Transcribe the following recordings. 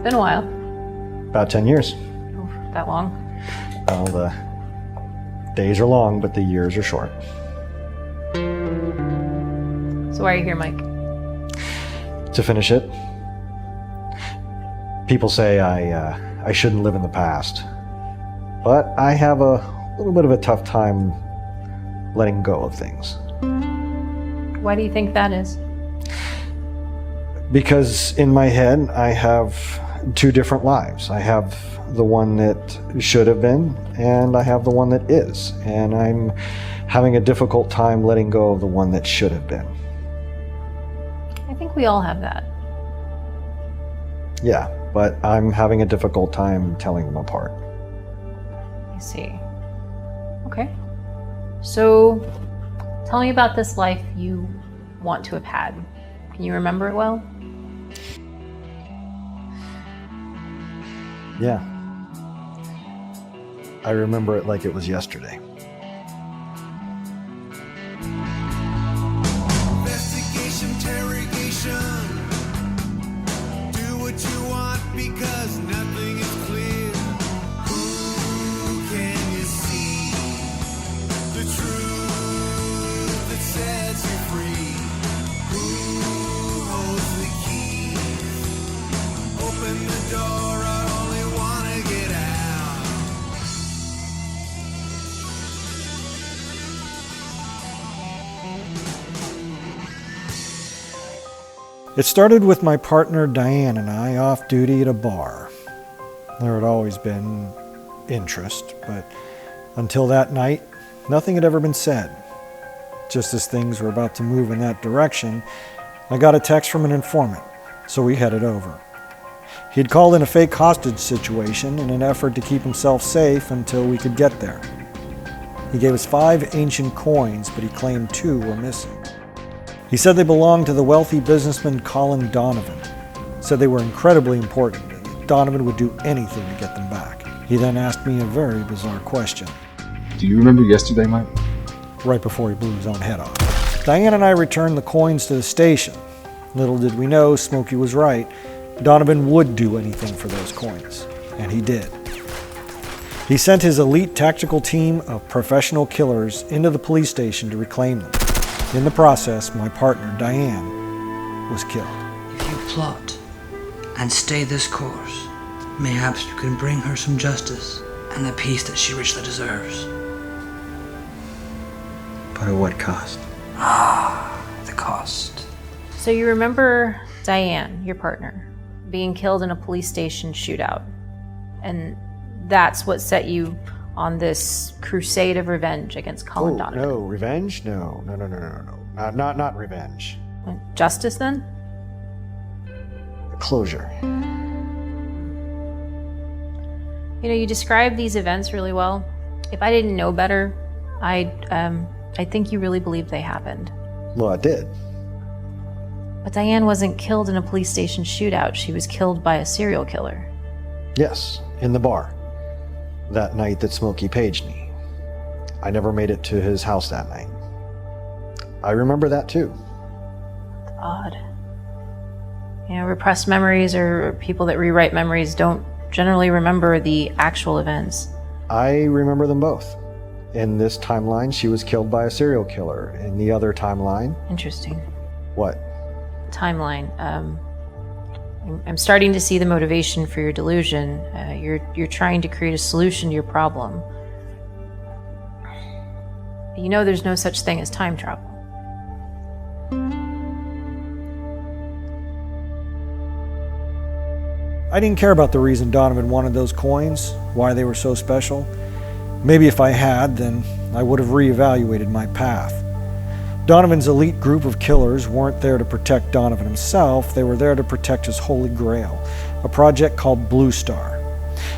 Been a while. About 10 years. Oh, that long? Well, the days are long, but the years are short. So why are you here, Mike? To finish it, people say I shouldn't live in the past, but I have a little bit of a tough time letting go of things. Why do you think that is? Because in my head, I have two different lives. I have the one that should have been, and I have the one that is. And I'm having a difficult time letting go of the one that should have been. I think we all have that. Yeah, but I'm having a difficult time telling them apart. I see. Okay. So, tell me about this life you want to have had. Can you remember it well? Yeah. I remember it like it was yesterday. Investigation, interrogation. Do what you want because nothing is clear. Who can you see? The truth that sets you free. Who holds the keys? Open the door, I only wanna get out. It started with my partner Diane and I off duty at a bar. There had always been interest, but until that night, nothing had ever been said. Just as things were about to move in that direction, I got a text from an informant, so we headed over. He'd called in a fake hostage situation in an effort to keep himself safe until we could get there. He gave us 5 ancient coins, but he claimed 2 were missing. He said they belonged to the wealthy businessman Colin Donovan. Said they were incredibly important, and Donovan would do anything to get them back. He then asked me a very bizarre question. Do you remember yesterday, Mike? Right before he blew his own head off. Diane and I returned the coins to the station. Little did we know, Smokey was right. Donovan would do anything for those coins, and he did. He sent his elite tactical team of professional killers into the police station to reclaim them. In the process, my partner, Diane, was killed. If you plot and stay this course, mayhaps you can bring her some justice and the peace that she richly deserves. But at what cost? The cost. So you remember Diane, your partner, being killed in a police station shootout. And that's what set you on this crusade of revenge against Colin Donovan. No, revenge? No. Not revenge. Justice, then? Closure. You know, you describe these events really well. If I didn't know better, I think you really believed they happened. Well, I did. But Diane wasn't killed in a police station shootout. She was killed by a serial killer. Yes, in the bar. That night that Smokey paged me. I never made it to his house that night. I remember that too. Odd. You know, repressed memories or people that rewrite memories don't generally remember the actual events. I remember them both. In this timeline, she was killed by a serial killer. In the other timeline... Interesting. What? Timeline. I'm starting to see the motivation for your delusion. You're trying to create a solution to your problem. You know there's no such thing as time travel. I didn't care about the reason Donovan wanted those coins, why they were so special. Maybe if I had, then I would have reevaluated my path. Donovan's elite group of killers weren't there to protect Donovan himself, they were there to protect his holy grail, a project called Blue Star.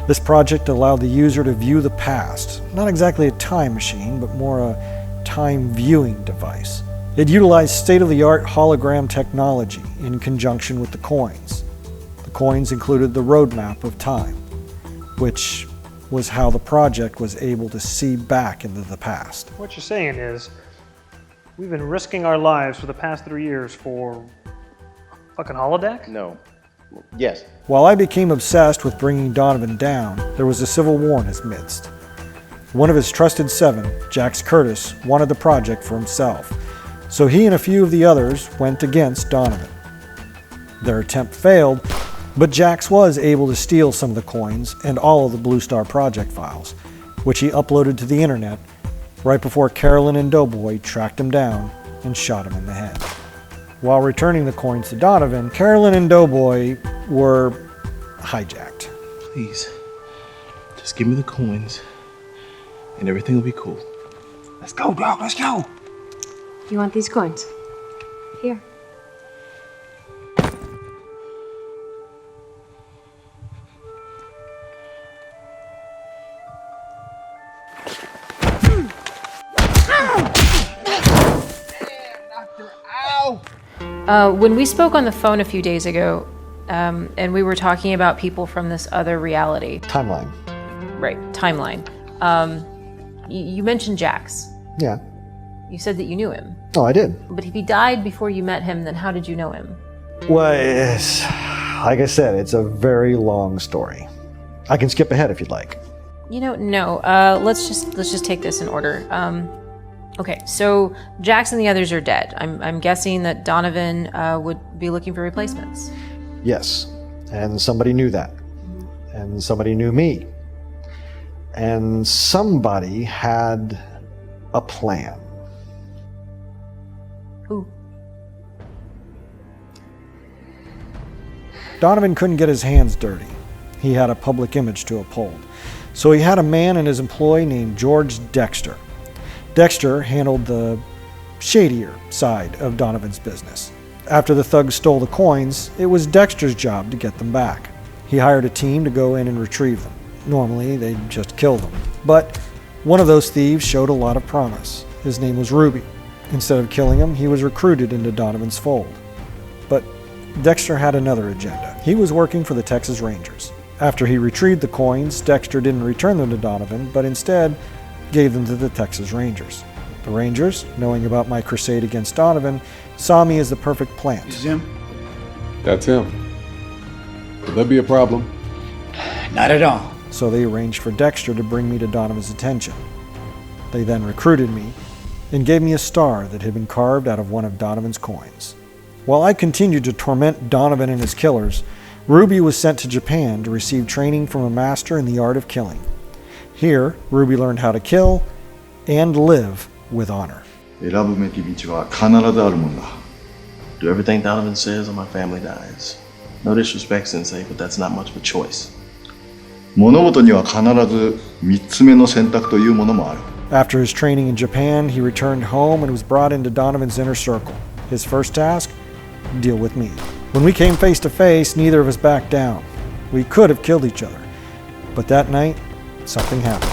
This project allowed the user to view the past, not exactly a time machine, but more a time viewing device. It utilized state-of-the-art hologram technology in conjunction with the coins. The coins included the roadmap of time, which was how the project was able to see back into the past. What you're saying is, we've been risking our lives for the past 3 years for a fucking holodeck? No. Yes. While I became obsessed with bringing Donovan down, there was a civil war in his midst. One of his trusted seven, Jax Curtis, wanted the project for himself, so he and a few of the others went against Donovan. Their attempt failed, but Jax was able to steal some of the coins and all of the Blue Star Project files, which he uploaded to the internet right before Carolyn and Doughboy tracked him down and shot him in the head. While returning the coins to Donovan, Carolyn and Doughboy were hijacked. Please, just give me the coins and everything will be cool. Let's go, dog, let's go. You want these coins? Here. When we spoke on the phone a few days ago, and we were talking about people from this other reality. Timeline. Right, timeline. You mentioned Jax. Yeah. You said that you knew him. Oh, I did. But if he died before you met him, then how did you know him? Well, it's, like I said, it's a very long story. I can skip ahead if you'd like. You know, no. Let's just take this in order. Okay, so Jax and the others are dead. I'm guessing that Donovan would be looking for replacements. Yes, and somebody knew that. And somebody knew me. And somebody had a plan. Who? Donovan couldn't get his hands dirty. He had a public image to uphold. So he had a man in his employ named George Dexter. Dexter handled the shadier side of Donovan's business. After the thugs stole the coins, it was Dexter's job to get them back. He hired a team to go in and retrieve them. Normally, they'd just kill them. But one of those thieves showed a lot of promise. His name was Ruby. Instead of killing him, he was recruited into Donovan's fold. But Dexter had another agenda. He was working for the Texas Rangers. After he retrieved the coins, Dexter didn't return them to Donovan, but instead gave them to the Texas Rangers. The Rangers, knowing about my crusade against Donovan, saw me as the perfect plant. Is him? That's him. Will there be a problem? Not at all. So they arranged for Dexter to bring me to Donovan's attention. They then recruited me and gave me a star that had been carved out of one of Donovan's coins. While I continued to torment Donovan and his killers, Ruby was sent to Japan to receive training from a master in the art of killing. Here, Ruby learned how to kill and live with honor. 選ぶべき道は必ずあるもんだ。 Do everything Donovan says or my family dies. No disrespect, Sensei, but that's not much of a choice. 物事には必ず3つ目の選択というものもある。 After his training in Japan, he returned home and was brought into Donovan's inner circle. His first task? Deal with me. When we came face to face, neither of us backed down. We could have killed each other. But that night, something happened.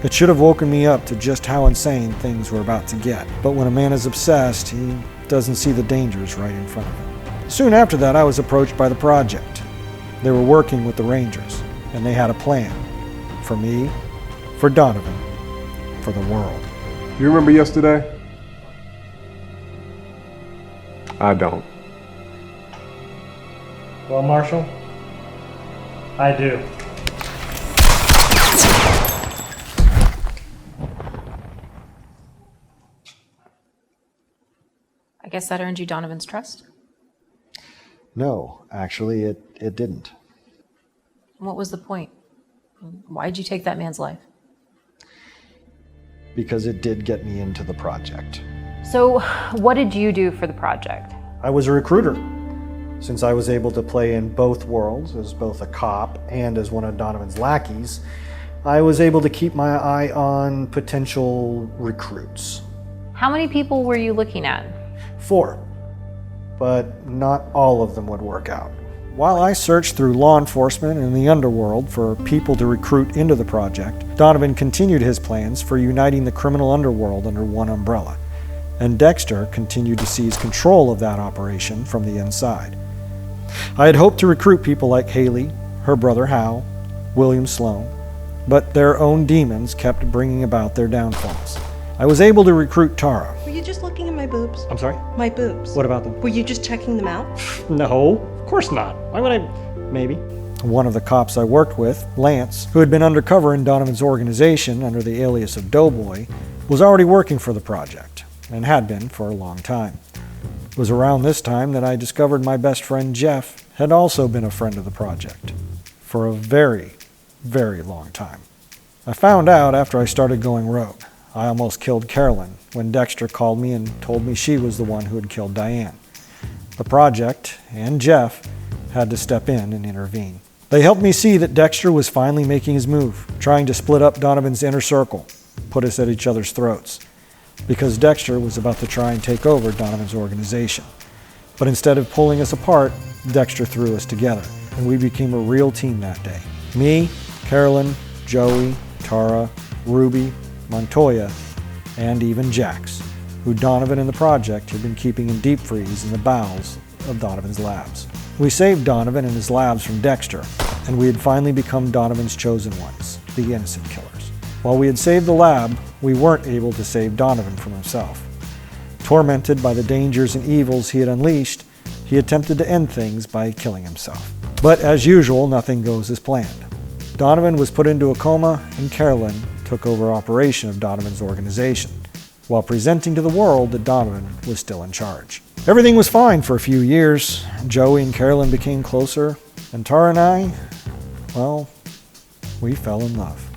It should have woken me up to just how insane things were about to get. But when a man is obsessed, he doesn't see the dangers right in front of him. Soon after that, I was approached by the project. They were working with the Rangers, and they had a plan. For me, for Donovan, for the world. You remember yesterday? I don't. Well, Marshall, I do. I guess that earned you Donovan's trust. No, actually, it didn't. What was the point? Why did you take that man's life? Because it did get me into the project. So, what did you do for the project? I was a recruiter. Since I was able to play in both worlds, as both a cop and as one of Donovan's lackeys, I was able to keep my eye on potential recruits. How many people were you looking at? 4, but not all of them would work out. While I searched through law enforcement and the underworld for people to recruit into the project, Donovan continued his plans for uniting the criminal underworld under one umbrella, and Dexter continued to seize control of that operation from the inside. I had hoped to recruit people like Haley, her brother Hal, William Sloan, but their own demons kept bringing about their downfalls. I was able to recruit Tara. Were you just looking at my boobs? I'm sorry? My boobs. What about them? Were you just checking them out? No, of course not. Why would I? Maybe. One of the cops I worked with, Lance, who had been undercover in Donovan's organization under the alias of Doughboy, was already working for the project, and had been for a long time. It was around this time that I discovered my best friend Jeff had also been a friend of the project, for a very, very long time. I found out after I started going rogue. I almost killed Carolyn when Dexter called me and told me she was the one who had killed Diane. The project, and Jeff, had to step in and intervene. They helped me see that Dexter was finally making his move, trying to split up Donovan's inner circle, put us at each other's throats, because Dexter was about to try and take over Donovan's organization. But instead of pulling us apart, Dexter threw us together, and we became a real team that day. Me, Carolyn, Joey, Tara, Ruby, Montoya, and even Jax, who Donovan and the project had been keeping in deep freeze in the bowels of Donovan's labs. We saved Donovan and his labs from Dexter, and we had finally become Donovan's chosen ones, the innocent killers. While we had saved the lab, we weren't able to save Donovan from himself. Tormented by the dangers and evils he had unleashed, he attempted to end things by killing himself. But as usual, nothing goes as planned. Donovan was put into a coma, and Carolyn took over operation of Donovan's organization, while presenting to the world that Donovan was still in charge. Everything was fine for a few years. Joey and Carolyn became closer, and Tara and I, well, we fell in love.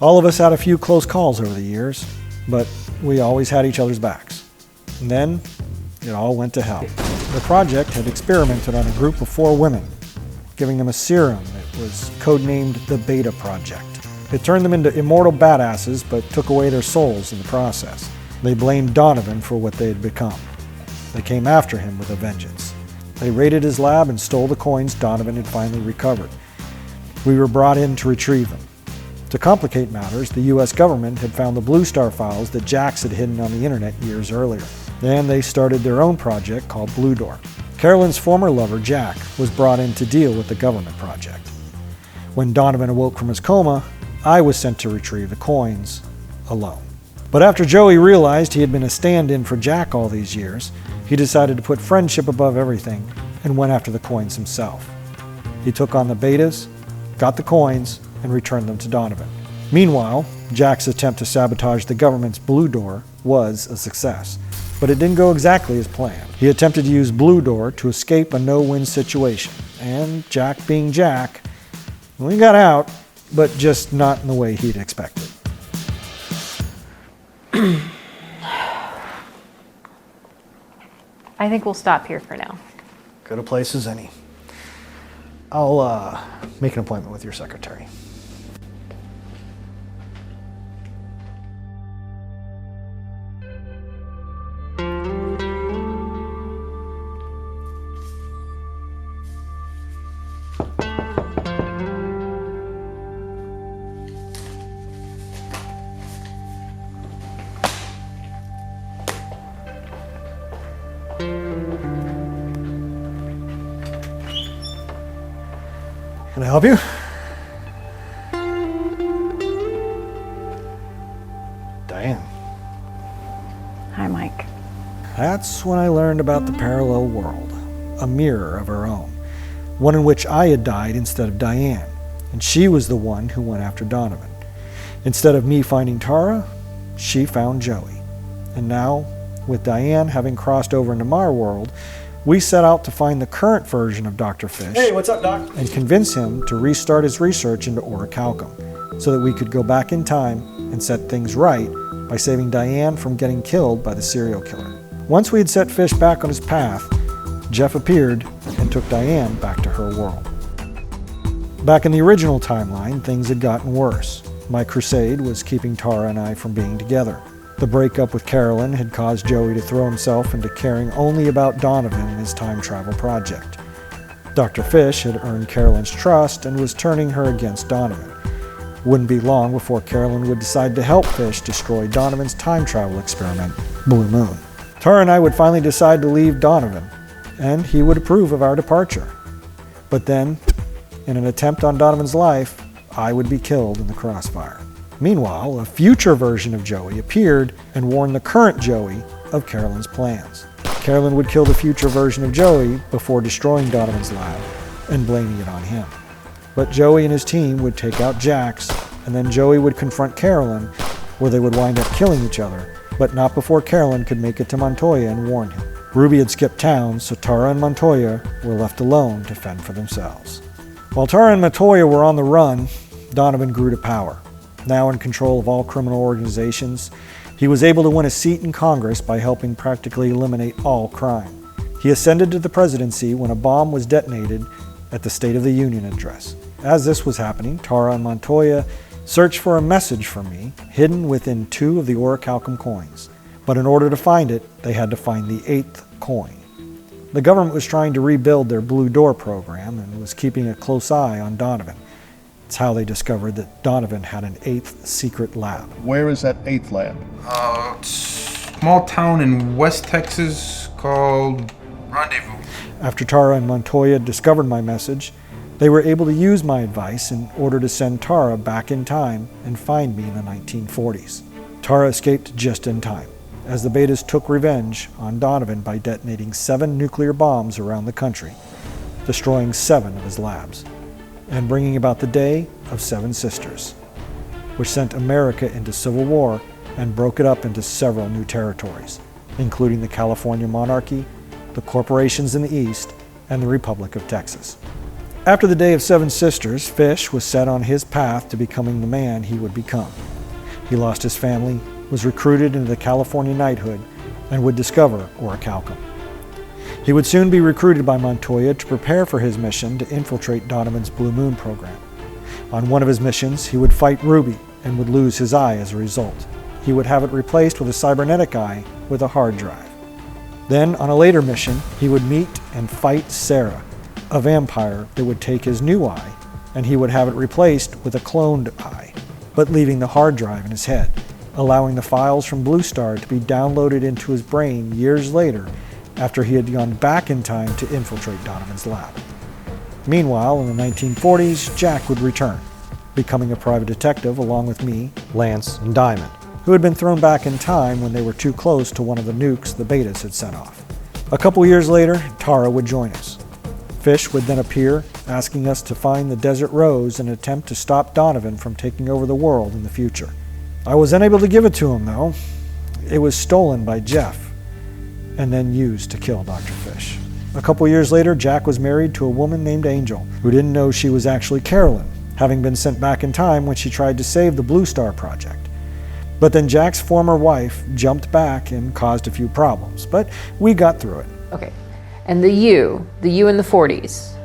All of us had a few close calls over the years, but we always had each other's backs. And then, it all went to hell. The project had experimented on a group of 4 women, giving them a serum that was codenamed the Beta Project. It turned them into immortal badasses, but took away their souls in the process. They blamed Donovan for what they had become. They came after him with a vengeance. They raided his lab and stole the coins Donovan had finally recovered. We were brought in to retrieve them. To complicate matters, the US government had found the Blue Star files that Jax had hidden on the internet years earlier. And they started their own project called Blue Door. Carolyn's former lover, Jack, was brought in to deal with the government project. When Donovan awoke from his coma, I was sent to retrieve the coins alone. But after Joey realized he had been a stand-in for Jack all these years, he decided to put friendship above everything and went after the coins himself. He took on the betas, got the coins, and returned them to Donovan. Meanwhile, Jack's attempt to sabotage the government's Blue Door was a success, but it didn't go exactly as planned. He attempted to use Blue Door to escape a no-win situation, and Jack being Jack, he got out, but just not in the way he'd expected. I think we'll stop here for now. Good a place as any. I'll make an appointment with your secretary. Can I help you? Diane. Hi, Mike. That's when I learned about the parallel world, a mirror of her own, one in which I had died instead of Diane, and she was the one who went after Donovan. Instead of me finding Tara, she found Joey. And now, with Diane having crossed over into my world, we set out to find the current version of Dr. Fish. Hey, what's up, Doc? And convince him to restart his research into orichalcum, so that we could go back in time and set things right by saving Diane from getting killed by the serial killer. Once we had set Fish back on his path, Jeff appeared and took Diane back to her world. Back in the original timeline, things had gotten worse. My crusade was keeping Tara and I from being together. The breakup with Carolyn had caused Joey to throw himself into caring only about Donovan and his time travel project. Dr. Fish had earned Carolyn's trust and was turning her against Donovan. Wouldn't be long before Carolyn would decide to help Fish destroy Donovan's time travel experiment, Blue Moon. Tara and I would finally decide to leave Donovan, and he would approve of our departure. But then, in an attempt on Donovan's life, I would be killed in the crossfire. Meanwhile, a future version of Joey appeared and warned the current Joey of Carolyn's plans. Carolyn would kill the future version of Joey before destroying Donovan's lab and blaming it on him. But Joey and his team would take out Jax, and then Joey would confront Carolyn, where they would wind up killing each other, but not before Carolyn could make it to Montoya and warn him. Ruby had skipped town, so Tara and Montoya were left alone to fend for themselves. While Tara and Montoya were on the run, Donovan grew to power. Now in control of all criminal organizations, he was able to win a seat in Congress by helping practically eliminate all crime. He ascended to the presidency when a bomb was detonated at the State of the Union address. As this was happening, Tara and Montoya searched for a message from me hidden within 2 of the orichalcum coins. But in order to find it, they had to find the 8th coin. The government was trying to rebuild their Blue Door program and was keeping a close eye on Donovan. It's how they discovered that Donovan had an 8th secret lab. Where is that 8th lab? Small town in West Texas called Rendezvous. After Tara and Montoya discovered my message, they were able to use my advice in order to send Tara back in time and find me in the 1940s. Tara escaped just in time, as the Betas took revenge on Donovan by detonating 7 nuclear bombs around the country, destroying 7 of his labs, and bringing about the Day of 7 Sisters, which sent America into civil war and broke it up into several new territories, including the California monarchy, the corporations in the East, and the Republic of Texas. After the Day of 7 Sisters, Fish was set on his path to becoming the man he would become. He lost his family, was recruited into the California knighthood, and would discover orichalcum. He would soon be recruited by Montoya to prepare for his mission to infiltrate Donovan's Blue Moon program. On one of his missions, he would fight Ruby and would lose his eye as a result. He would have it replaced with a cybernetic eye with a hard drive. Then, on a later mission, he would meet and fight Sarah, a vampire that would take his new eye, and he would have it replaced with a cloned eye, but leaving the hard drive in his head, allowing the files from Blue Star to be downloaded into his brain years later after he had gone back in time to infiltrate Donovan's lab. Meanwhile, in the 1940s, Jack would return, becoming a private detective along with me, Lance, and Diamond, who had been thrown back in time when they were too close to one of the nukes the Betas had sent off. A couple years later, Tara would join us. Fish would then appear, asking us to find the Desert Rose and attempt to stop Donovan from taking over the world in the future. I was unable to give it to him, though. It was stolen by Jeff, and then used to kill Dr. Fish. A couple years later, Jack was married to a woman named Angel, who didn't know she was actually Carolyn, having been sent back in time when she tried to save the Blue Star Project. But then Jack's former wife jumped back and caused a few problems, but we got through it. Okay. And the you in the 40s,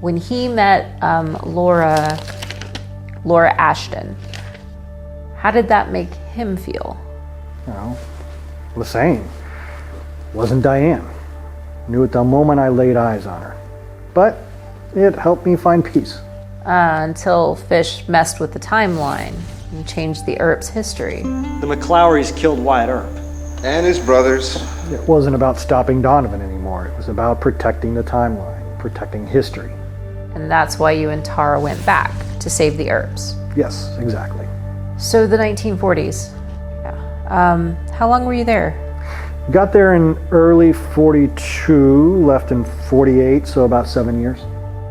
when he met Laura Ashton, how did that make him feel? Well, the same. Wasn't Diane. Knew it the moment I laid eyes on her. But it helped me find peace. Until Fish messed with the timeline and changed the Earp's history. The McClowrys killed Wyatt Earp. And his brothers. It wasn't about stopping Donovan anymore. It was about protecting the timeline, protecting history. And that's why you and Tara went back to save the Earps. Yes, exactly. So the 1940s. Yeah. How long were you there? Got there in early 42, left in 48, so about 7 years.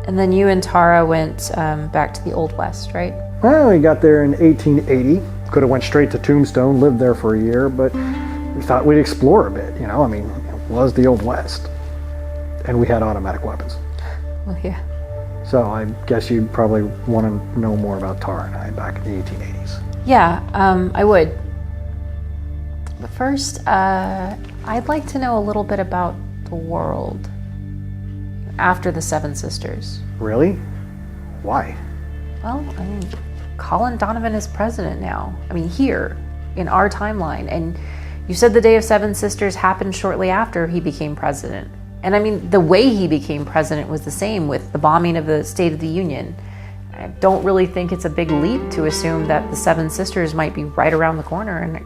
And then you and Tara went back to the Old West, right? Well, we got there in 1880. Could have went straight to Tombstone, lived there for a year, but we thought we'd explore a bit, you know? I mean, it was the Old West. And we had automatic weapons. Well, yeah. So I guess you'd probably want to know more about Tara and I back in the 1880s. Yeah, I would. But first, I'd like to know a little bit about the world after the 7 Sisters. Really? Why? Well, I mean, Colin Donovan is president now. I mean, here, in our timeline. And you said the Day of 7 Sisters happened shortly after he became president. And I mean, the way he became president was the same with the bombing of the State of the Union. I don't really think it's a big leap to assume that the 7 Sisters might be right around the corner, and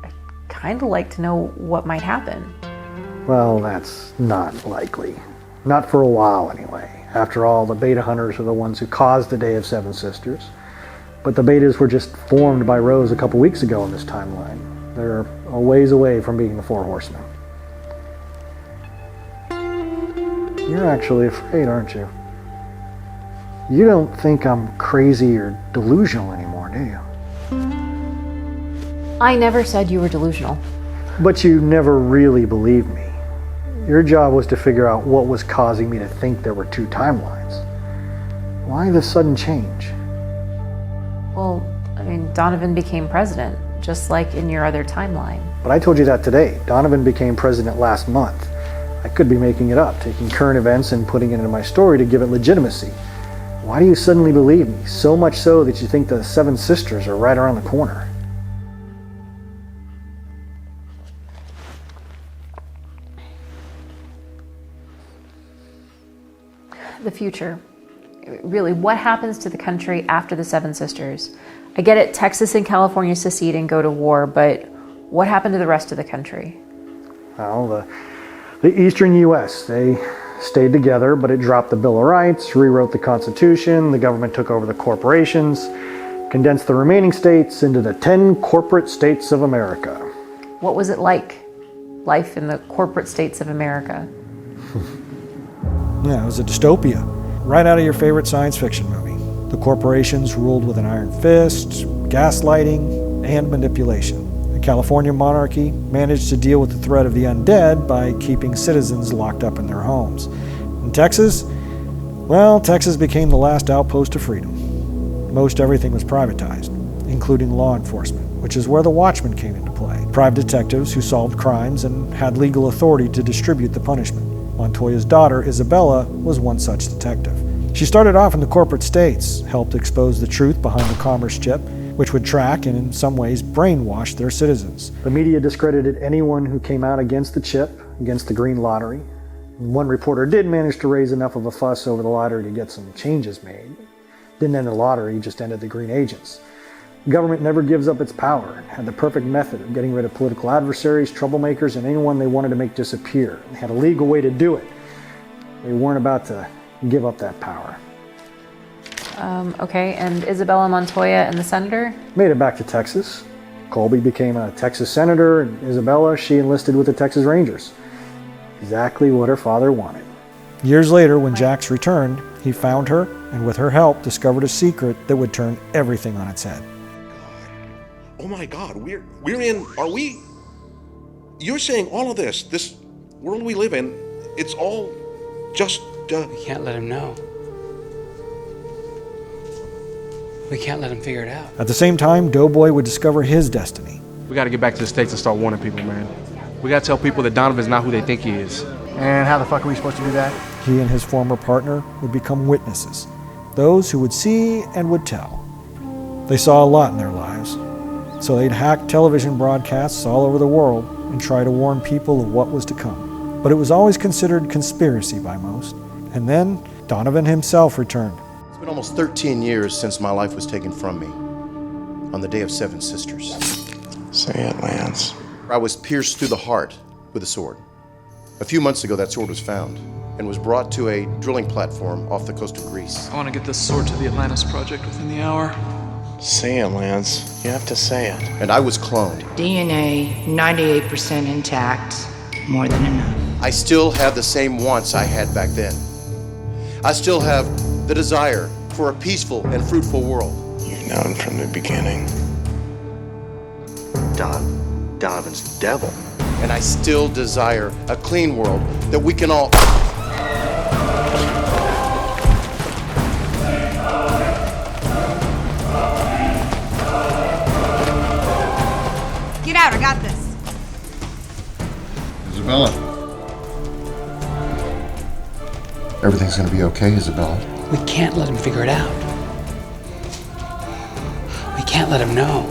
I'd kind of like to know what might happen. Well, that's not likely. Not for a while, anyway. After all, the Beta Hunters are the ones who caused the Day of 7 Sisters. But the Betas were just formed by Rose a couple weeks ago in this timeline. They're a ways away from being the 4 Horsemen. You're actually afraid, aren't you? You don't think I'm crazy or delusional anymore, do you? I never said you were delusional. But you never really believed me. Your job was to figure out what was causing me to think there were two timelines. Why the sudden change? Well, I mean, Donovan became president, just like in your other timeline. But I told you that today. Donovan became president last month. I could be making it up, taking current events and putting it into my story to give it legitimacy. Why do you suddenly believe me? So much so that you think the Seven Sisters are right around the corner. The future. Really, what happens to the country after the Seven Sisters? I get it, Texas and California secede and go to war, but what happened to the rest of the country? Well, the eastern U.S., they stayed together, but it dropped the Bill of Rights, rewrote the Constitution, the government took over the corporations, condensed the remaining states into the 10 corporate states of America. What was it like? Life in the corporate states of America? Yeah, it was a dystopia. Right out of your favorite science fiction movie. The corporations ruled with an iron fist, gaslighting, and manipulation. The California monarchy managed to deal with the threat of the undead by keeping citizens locked up in their homes. In Texas, well, Texas became the last outpost of freedom. Most everything was privatized, including law enforcement, which is where the Watchmen came into play. Private detectives who solved crimes and had legal authority to distribute the punishment. Montoya's daughter, Isabella, was one such detective. She started off in the corporate states, helped expose the truth behind the commerce chip, which would track and in some ways brainwash their citizens. The media discredited anyone who came out against the chip, against the green lottery. One reporter did manage to raise enough of a fuss over the lottery to get some changes made. Didn't end the lottery, just ended the green agents. The government never gives up its power. It had the perfect method of getting rid of political adversaries, troublemakers, and anyone they wanted to make disappear. They had a legal way to do it. They weren't about to give up that power. Okay, and Isabella Montoya and the senator? Made it back to Texas. Colby became a Texas senator, and Isabella, she enlisted with the Texas Rangers. Exactly what her father wanted. Years later, when Jax returned, he found her, and with her help, discovered a secret that would turn everything on its head. Oh my God, you're saying all of this world we live in, it's all just, We can't let him know. We can't let him figure it out. At the same time, Doughboy would discover his destiny. We gotta get back to the States and start warning people, man. We gotta tell people that Donovan's not who they think he is. And how the fuck are we supposed to do that? He and his former partner would become witnesses, those who would see and would tell. They saw a lot in their lives, so they'd hack television broadcasts all over the world and try to warn people of what was to come. But it was always considered conspiracy by most. And then Donovan himself returned. It's been almost 13 years since my life was taken from me, on the day of Seven Sisters. Say it, Lance. I was pierced through the heart with a sword. A few months ago, that sword was found and was brought to a drilling platform off the coast of Greece. I want to get this sword to the Atlantis Project within the hour. Say it, Lance. You have to say it. And I was cloned. DNA 98% intact, more than enough. I still have the same wants I had back then. I still have the desire for a peaceful and fruitful world. You've known from the beginning. Donovan's the devil. And I still desire a clean world that we can all... Get out, I got this. Isabella. Everything's gonna be okay, Isabella. We can't let him figure it out. We can't let him know.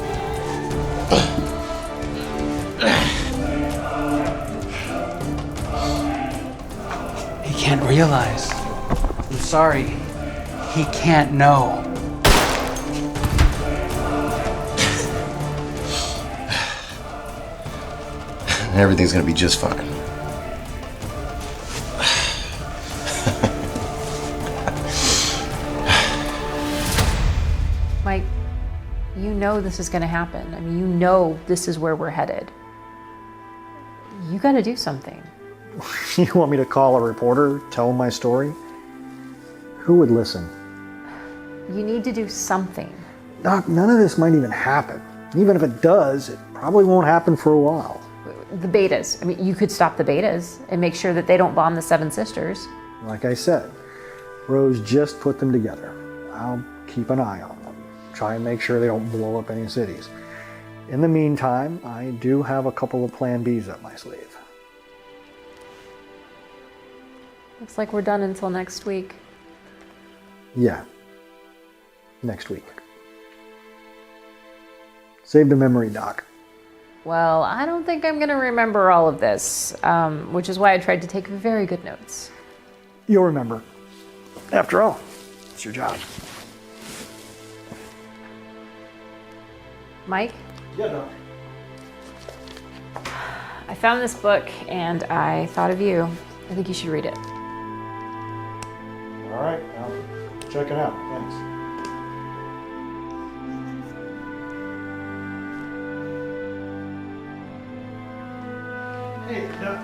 He can't realize. I'm sorry. He can't know. Everything's gonna be just fine. Mike, you know this is going to happen. I mean, you know this is where we're headed. You got to do something. You want me to call a reporter, tell him my story? Who would listen? You need to do something. Doc, none of this might even happen. Even if it does, it probably won't happen for a while. The betas. I mean, you could stop the betas and make sure that they don't bomb the Seven Sisters. Like I said, Rose just put them together. I'll keep an eye on them. Try and make sure they don't blow up any cities. In the meantime, I do have a couple of plan Bs up my sleeve. Looks like we're done until next week. Yeah. Next week. Save the Memory.doc. Well, I don't think I'm going to remember all of this, which is why I tried to take very good notes. You'll remember. After all, it's your job. Mike? Yeah, Doc. I found this book and I thought of you. I think you should read it. All right, I'll check it out. Thanks. Hey, Doc.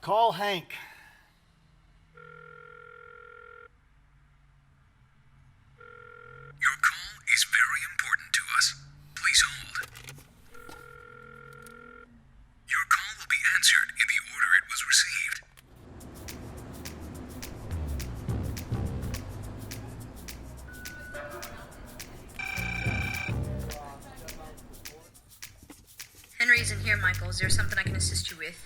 Call Hank. Your call is very important to us. Please hold. Your call will be answered in the order it was received. Henry's in here, Michael. Is there something I can assist you with?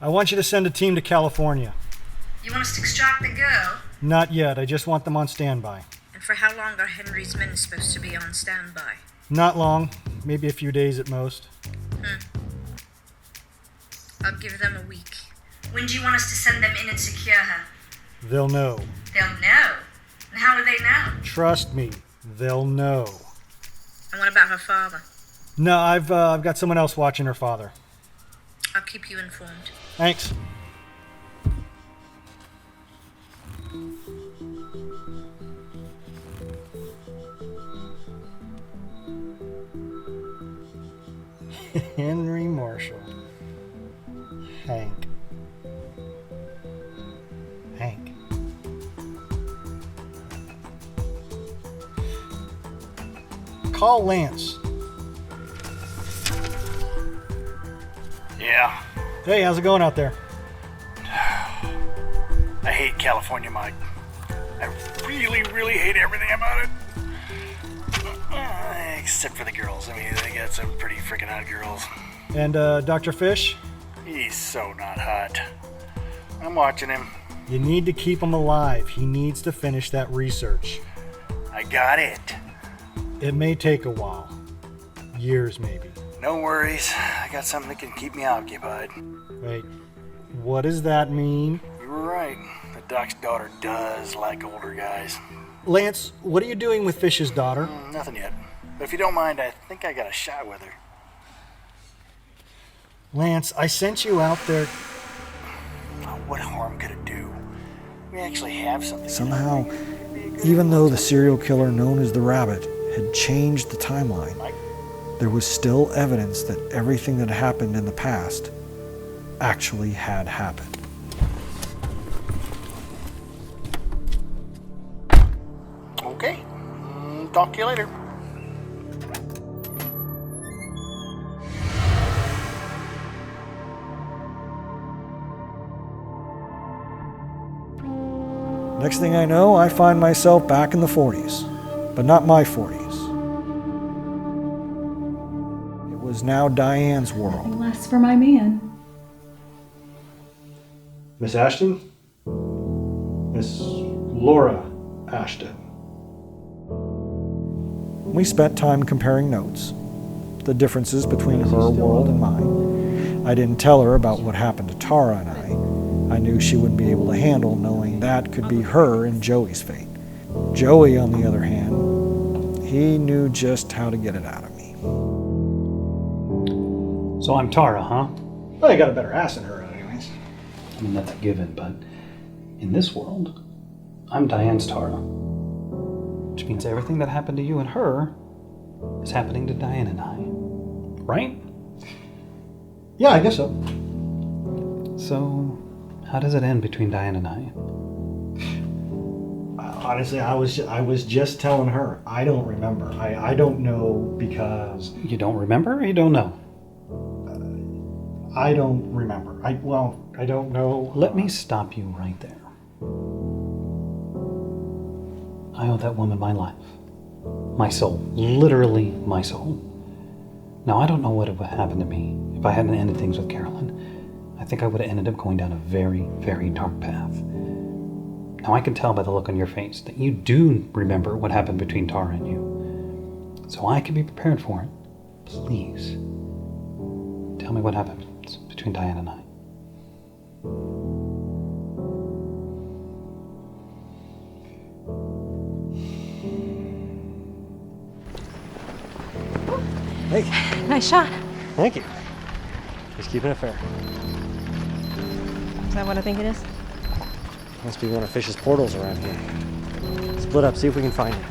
I want you to send a team to California. You want us to extract the girl? Not yet. I just want them on standby. And for how long are Henry's men supposed to be on standby? Not long. Maybe a few days at most. I'll give them a week. When do you want us to send them in and secure her? They'll know. They'll know. And how will they know? Trust me. They'll know. And what about her father? No, I've got someone else watching her father. I'll keep you informed. Thanks. Henry Marshall. Hank. Hank. Call Lance. Yeah. Hey, how's it going out there? I hate California, Mike. I really, really hate everything about it. Except for the girls. I mean, they got some pretty freaking hot girls. And Dr. Fish? He's so not hot. I'm watching him. You need to keep him alive. He needs to finish that research. I got it. It may take a while. Years, maybe. No worries. I got something that can keep me occupied. Wait, what does that mean? You were right. The doc's daughter does like older guys. Lance, what are you doing with Fish's daughter? Nothing yet. But if you don't mind, I think I got a shot with her. Lance, I sent you out there. What harm could it do? We actually have something. Somehow, even though the serial killer known as the Rabbit had changed the timeline, there was still evidence that everything that happened in the past actually had happened. Okay. Talk to you later. Next thing I know, I find myself back in the 40s, but not my 40s. It was now Diane's world. Less for my man. Miss Ashton? Miss Laura Ashton. We spent time comparing notes, the differences between her world and mine. I didn't tell her about what happened to Tara and I. I knew she wouldn't be able to handle knowing that could be her and Joey's fate. Joey, on the other hand, he knew just how to get it out of me. So I'm Tara, huh? Well, you got a better ass than her anyways. I mean, that's a given, but in this world, I'm Diane's Tara. Which means everything that happened to you and her is happening to Diane and I. Right? Yeah, I guess so. So, how does it end between Diane and I? Honestly, I was just telling her. I don't remember. I don't know because... You don't remember or you don't know? I don't remember. I don't know. Let me stop you right there. I owe that woman my life. My soul. Literally my soul. Now, I don't know what would have happened to me if I hadn't ended things with Carolyn. I think I would have ended up going down a very, very dark path. Now, I can tell by the look on your face that you do remember what happened between Tara and you. So I can be prepared for it. Please, tell me what happened between Diane and I. Hey. Nice shot. Thank you. Just keeping it fair. Is that what I think it is? Must be one of Fish's portals around here. Split up, see if we can find it.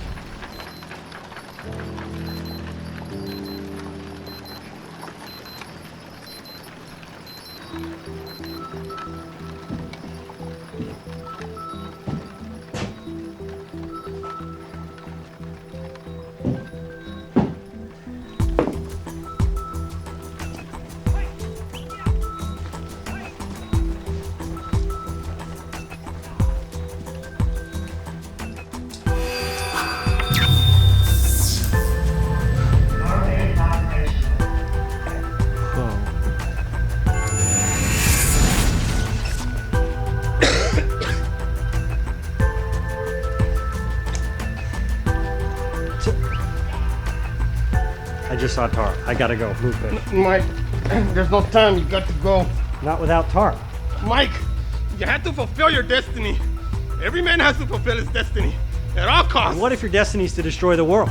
I just saw Tara. I gotta go. Move quick. Mike, there's no time. You got to go. Not without Tara. Mike, you have to fulfill your destiny. Every man has to fulfill his destiny at all costs. And what if your destiny is to destroy the world?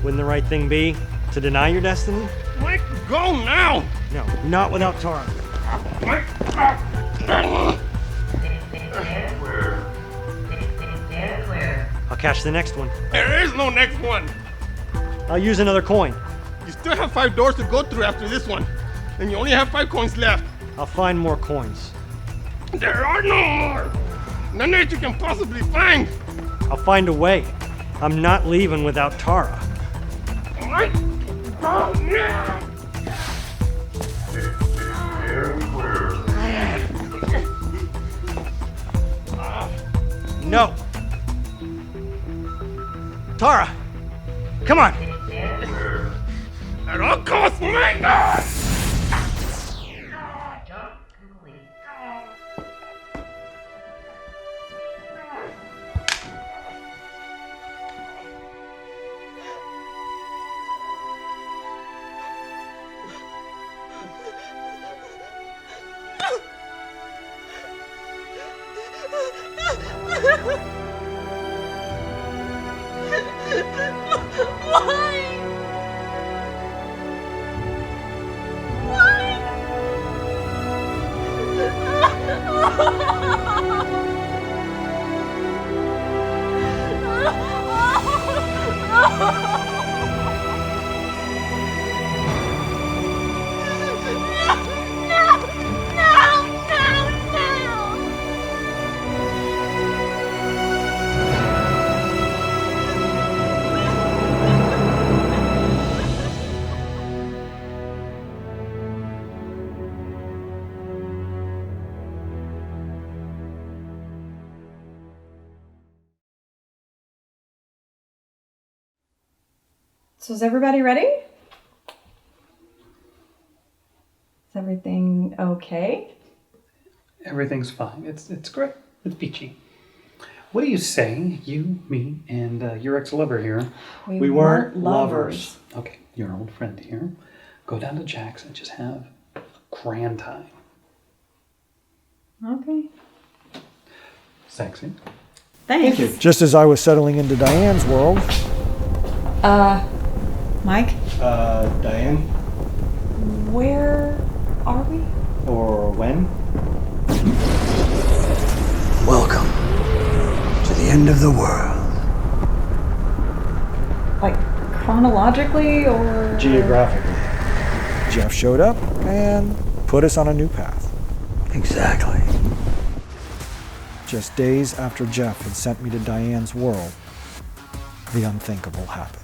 Wouldn't the right thing be to deny your destiny? Mike, go now. No, not without Tara. Mike. I'll catch the next one. There is no next one. I'll use another coin. You still have 5 doors to go through after this one, and you only have 5 coins left. I'll find more coins. There are no more. None that you can possibly find. I'll find a way. I'm not leaving without Tara. Mike, go now. No. Tara, come on. At all costs, Mike. God. So is everybody ready? Is everything okay? Everything's fine. It's great. It's peachy. What do you say, you, me, and your ex-lover here? We weren't lovers. Okay, your old friend here. Go down to Jack's and just have a grand time. Okay. Sexy. Thanks. Just as I was settling into Diane's world. Mike? Diane? Where are we? Or when? Welcome to the end of the world. Like, chronologically or? Geographically. Jeff showed up and put us on a new path. Exactly. Just days after Jeff had sent me to Diane's world, the unthinkable happened.